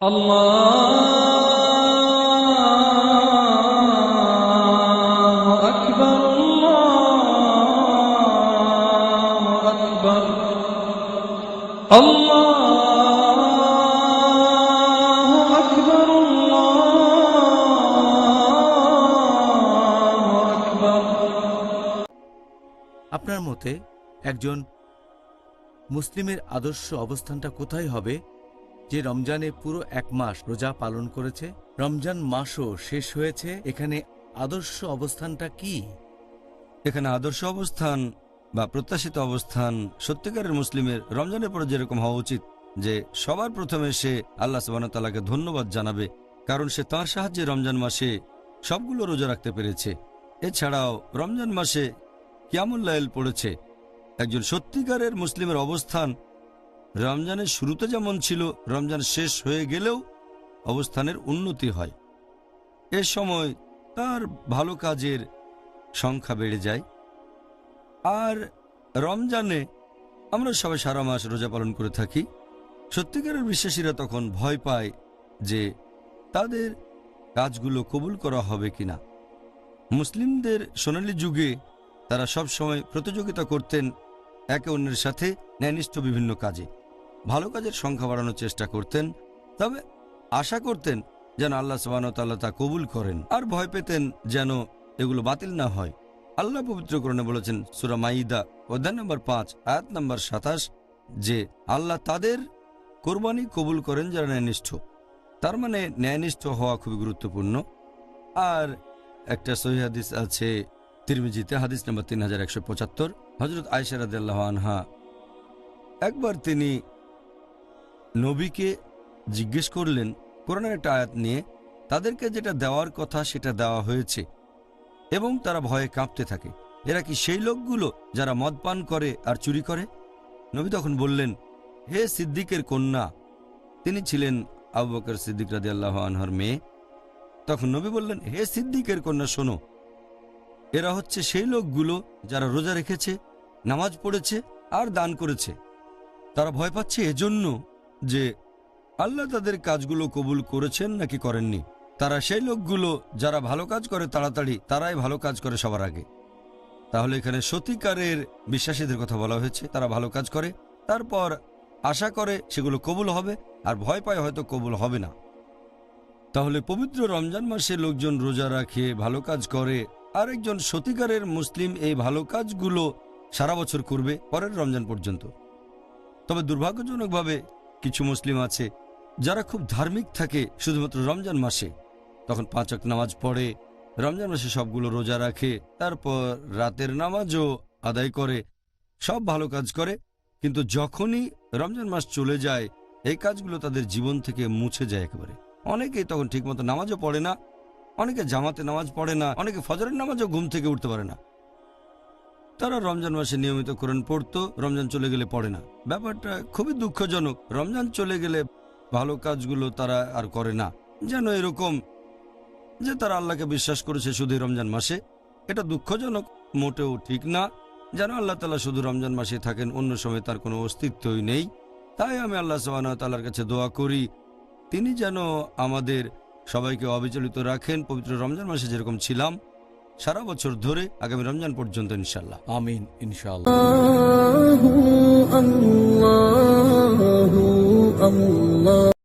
আল্লাহু আকবার, আল্লাহু আকবার, আল্লাহু আকবার, আল্লাহু আকবার। আপনার মতে একজন মুসলিমের আদর্শ অবস্থানটা কোথায় হবে যে রমজানে পুরো এক মাস রোজা পালন করেছে, রমজান মাসও শেষ হয়েছে, এখানে আদর্শ অবস্থানটা কি? এখানে আদর্শ অবস্থান বা প্রত্যাশিত অবস্থান সত্যিকারের মুসলিমের রমজানের পরে যেরকম হওয়া উচিত, যে সবার প্রথমে সে আল্লাহ সুবহানাহু ওয়া তাআলাকে ধন্যবাদ জানাবে, কারণ সে তাঁর সাহায্যে রমজান মাসে সবগুলো রোজা রাখতে পেরেছে। এছাড়াও রমজান মাসে কিয়ামুল লাইল পড়েছে। একজন সত্যিকারের মুসলিমের অবস্থান রমজানের শুরুতে যেমন ছিল, রমজান শেষ হয়ে গেলেও অবস্থানের উন্নতি হয়। এ সময় তার ভালো কাজের সংখ্যা বেড়ে যায়। আর রমজানে আমরা সবাই সারা মাস রোজা পালন করে থাকি। সত্যিকারের বিশ্বাসীরা তখন ভয় পায় যে তাদের কাজগুলো কবুল করা হবে কিনা। মুসলিমদের সোনালী যুগে তারা সব সময় প্রতিযোগিতা করতেন একে অন্যের সাথে ন্যায়নিষ্ঠ বিভিন্ন কাজে, ভালো কাজের সংখ্যা বাড়ানোর চেষ্টা করতেন, তবে আশা করতেন যেন আল্লাহ সুবহানাহু ওয়া তাআলা তা কবুল করেন, আর ভয় পেতেন যেন এগুলো বাতিল না হয়। আল্লাহ পবিত্র কোরআনে বলেছেন সূরা মাইদা অধ্যায় নম্বর 5 আয়াত নম্বর 27 যে আল্লাহ তাদের কোরবানি কবুল করেন যারা ন্যায়নিষ্ঠ। তার মানে ন্যায়নিষ্ঠ হওয়া খুবই গুরুত্বপূর্ণ। আর একটা সহিহ হাদিস আছে তিরমিজিতে, হাদিস নম্বর 3175, হযরত আয়েশা রাদিয়াল্লাহু আনহা একবার তিনি নবীকে জিজ্ঞেস করলেন কোরআনের একটা আয়াত নিয়ে, তাদেরকে যেটা দেওয়ার কথা সেটা দেওয়া হয়েছে এবং তারা ভয়ে কাঁপতে থাকে, এরা কি সেই লোকগুলো যারা মদ পান করে আর চুরি করে? নবী তখন বললেন, হে সিদ্দিকের কন্যা, তিনি ছিলেন আবু বকর সিদ্দিক রাদিয়াল্লাহু আনহুর মেয়ে। তখন নবী বললেন, হে সিদ্দিকের কন্যা শোনো, এরা হচ্ছে সেই লোকগুলো যারা রোজা রেখেছে, নামাজ পড়েছে আর দান করেছে। তারা ভয় পাচ্ছে এজন্য যে আল্লাহ তাদের কাজগুলো কবুল করেছেন নাকি করেননি। তারা সেই লোকগুলো যারা ভালো কাজ করে তাড়াতাড়ি, তারাই ভালো কাজ করে সবার আগে। তাহলে এখানে সত্যিকারের বিশ্বাসীদের কথা বলা হয়েছে, তারা ভালো কাজ করে, তারপর আশা করে সেগুলো কবুল হবে, আর ভয় পায় হয়তো কবুল হবে না। তাহলে পবিত্র রমজান মাসে লোকজন রোজা রাখে, ভালো কাজ করে, আর একজন সত্যিকারের মুসলিম এই ভালো কাজগুলো সারা বছর করবে পরের রমজান পর্যন্ত। তবে দুর্ভাগ্যজনকভাবে কিছু মুসলিম আছে যারা খুব ধার্মিক থাকে শুধুমাত্র রমজান মাসে, তখন 5 ওয়াক্ত নামাজ পড়ে, রমজান মাসে সবগুলো রোজা রাখে, তারপর রাতের নামাজও আদায় করে, সব ভালো কাজ করে, কিন্তু যখনই রমজান মাস চলে যায় এই কাজগুলো তাদের জীবন থেকে মুছে যায় একেবারে। অনেকেই তখন ঠিকমতো নামাজও পড়ে না, অনেকে জামাতে নামাজ পড়ে না, অনেকে ফজরের নামাজও ঘুম থেকে উঠতে পারে না। তারা রমজান মাসে নিয়মিত কোরআন পড়তো, রমজান চলে গেলে পড়ে না। ব্যাপারটা খুবই দুঃখজনক। রমজান চলে গেলে ভালো কাজগুলো তারা আর করে না, যেন এরকম যে তারা আল্লাহকে বিশ্বাস করেছে শুধু রমজান মাসে। এটা দুঃখজনক, মোটেও ঠিক না। যেন আল্লাহ তাআলা শুধু রমজান মাসে থাকেন, অন্য সময় তার কোনো অস্তিত্বই নেই। তাই আমি আল্লাহ সুবহানাহু ওয়া তাআলার কাছে দোয়া করি তিনি যেন আমাদের সবাইকে অবিচলিত রাখেন, পবিত্র রমজান মাসে যেরকম ছিলাম সারা বছর ধরে আগামী রমজান পর্যন্ত ইনশাআল্লাহ। আমিন, ইনশাআল্লাহ। আল্লাহু আল্লাহু আল্লাহ।